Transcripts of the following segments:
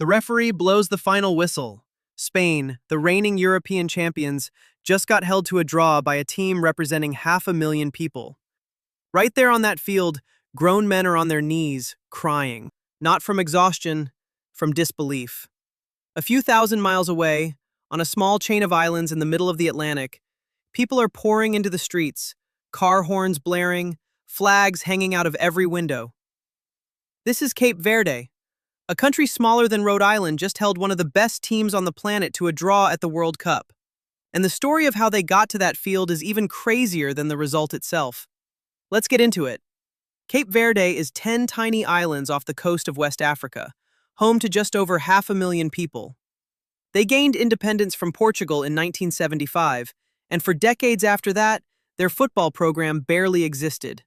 The referee blows the final whistle. Spain, the reigning European champions, just got held to a draw by a team representing 500,000 people. Right there on that field, grown men are on their knees, crying. Not from exhaustion, from disbelief. A few thousand miles away, on a small chain of islands in the middle of the Atlantic, people are pouring into the streets, car horns blaring, flags hanging out of every window. This is Cape Verde. A country smaller than Rhode Island just held one of the best teams on the planet to a draw at the World Cup. And the story of how they got to that field is even crazier than the result itself. Let's get into it. Cape Verde is 10 tiny islands off the coast of West Africa, home to just over 500,000 people. They gained independence from Portugal in 1975, and for decades after that, their football program barely existed.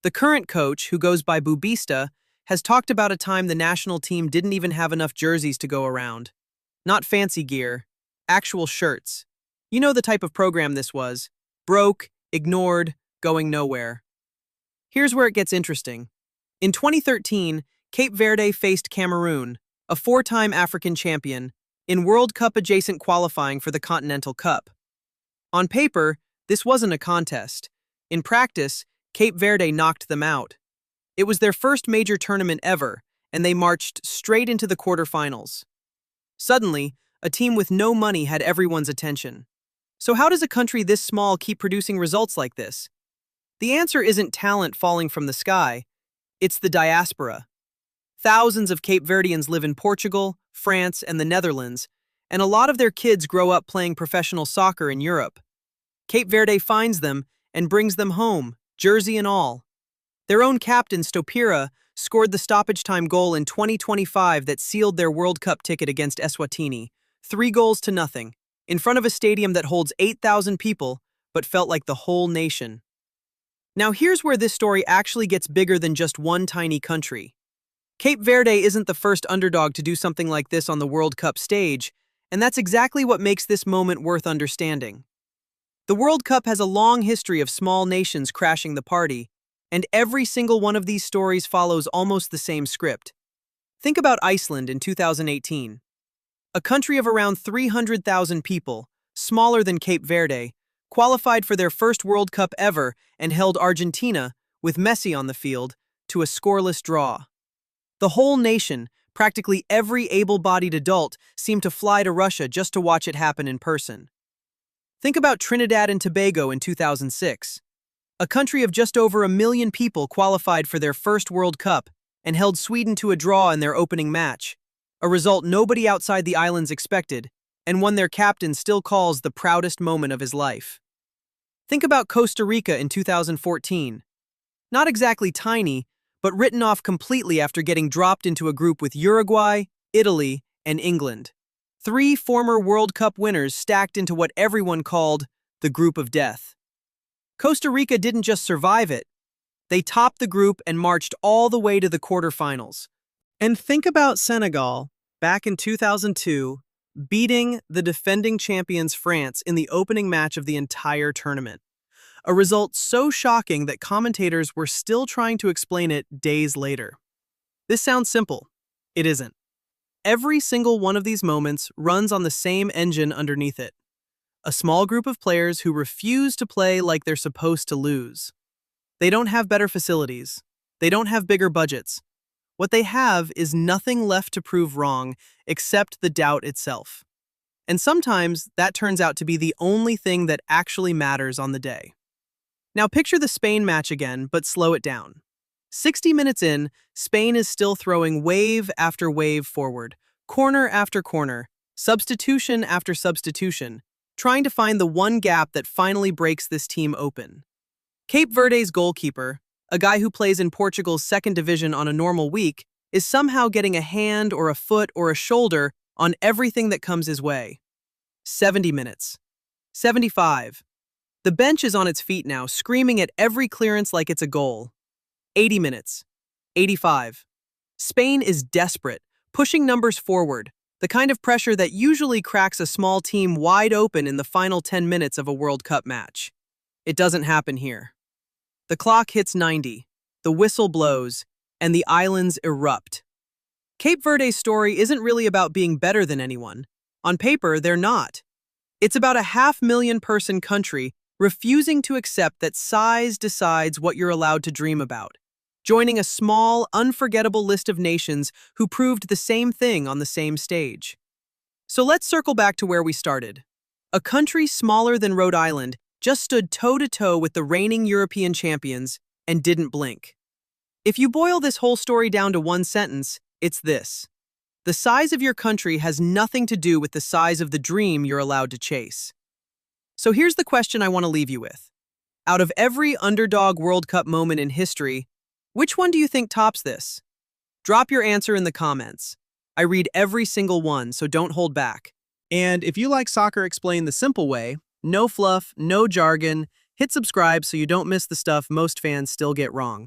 The current coach, who goes by Bubista, has talked about a time the national team didn't even have enough jerseys to go around. Not fancy gear, actual shirts. You know the type of program this was. Broke, ignored, going nowhere. Here's where it gets interesting. In 2013, Cape Verde faced Cameroon, a four-time African champion, in World Cup-adjacent qualifying for the Continental Cup. On paper, this wasn't a contest. In practice, Cape Verde knocked them out. It was their first major tournament ever, and they marched straight into the quarterfinals. Suddenly, a team with no money had everyone's attention. So how does a country this small keep producing results like this? The answer isn't talent falling from the sky. It's the diaspora. Thousands of Cape Verdeans live in Portugal, France, and the Netherlands, and a lot of their kids grow up playing professional soccer in Europe. Cape Verde finds them and brings them home, jersey and all. Their own captain, Stopira, scored the stoppage-time goal in 2025 that sealed their World Cup ticket against Eswatini, 3-0, in front of a stadium that holds 8,000 people, but felt like the whole nation. Now here's where this story actually gets bigger than just one tiny country. Cape Verde isn't the first underdog to do something like this on the World Cup stage, and that's exactly what makes this moment worth understanding. The World Cup has a long history of small nations crashing the party, and every single one of these stories follows almost the same script. Think about Iceland in 2018. A country of around 300,000 people, smaller than Cape Verde, qualified for their first World Cup ever and held Argentina, with Messi on the field, to a scoreless draw. The whole nation, practically every able-bodied adult, seemed to fly to Russia just to watch it happen in person. Think about Trinidad and Tobago in 2006. A country of just over 1 million people qualified for their first World Cup and held Sweden to a draw in their opening match, a result nobody outside the islands expected, and one their captain still calls the proudest moment of his life. Think about Costa Rica in 2014. Not exactly tiny, but written off completely after getting dropped into a group with Uruguay, Italy, and England. 3 former World Cup winners stacked into what everyone called the group of death. Costa Rica didn't just survive it. They topped the group and marched all the way to the quarterfinals. And think about Senegal, back in 2002, beating the defending champions France in the opening match of the entire tournament. A result so shocking that commentators were still trying to explain it days later. This sounds simple. It isn't. Every single one of these moments runs on the same engine underneath it. A small group of players who refuse to play like they're supposed to lose. They don't have better facilities. They don't have bigger budgets. What they have is nothing left to prove wrong except the doubt itself. And sometimes that turns out to be the only thing that actually matters on the day. Now picture the Spain match again, but slow it down. 60 minutes in, Spain is still throwing wave after wave forward, corner after corner, substitution after substitution, trying to find the one gap that finally breaks this team open. Cape Verde's goalkeeper, a guy who plays in Portugal's second division on a normal week, is somehow getting a hand or a foot or a shoulder on everything that comes his way. 70 minutes. 75. The bench is on its feet now, screaming at every clearance like it's a goal. 80 minutes. 85. Spain is desperate, pushing numbers forward, the kind of pressure that usually cracks a small team wide open in the final 10 minutes of a World Cup match. It doesn't happen here. The clock hits 90, the whistle blows, and the islands erupt. Cape Verde's story isn't really about being better than anyone. On paper, they're not. It's about a 500,000-person country refusing to accept that size decides what you're allowed to dream about, joining a small, unforgettable list of nations who proved the same thing on the same stage. So let's circle back to where we started. A country smaller than Rhode Island just stood toe-to-toe with the reigning European champions and didn't blink. If you boil this whole story down to one sentence, it's this: the size of your country has nothing to do with the size of the dream you're allowed to chase. So here's the question I want to leave you with. Out of every underdog World Cup moment in history, which one do you think tops this? Drop your answer in the comments. I read every single one, so don't hold back. And if you like soccer explained the simple way, no fluff, no jargon, hit subscribe so you don't miss the stuff most fans still get wrong.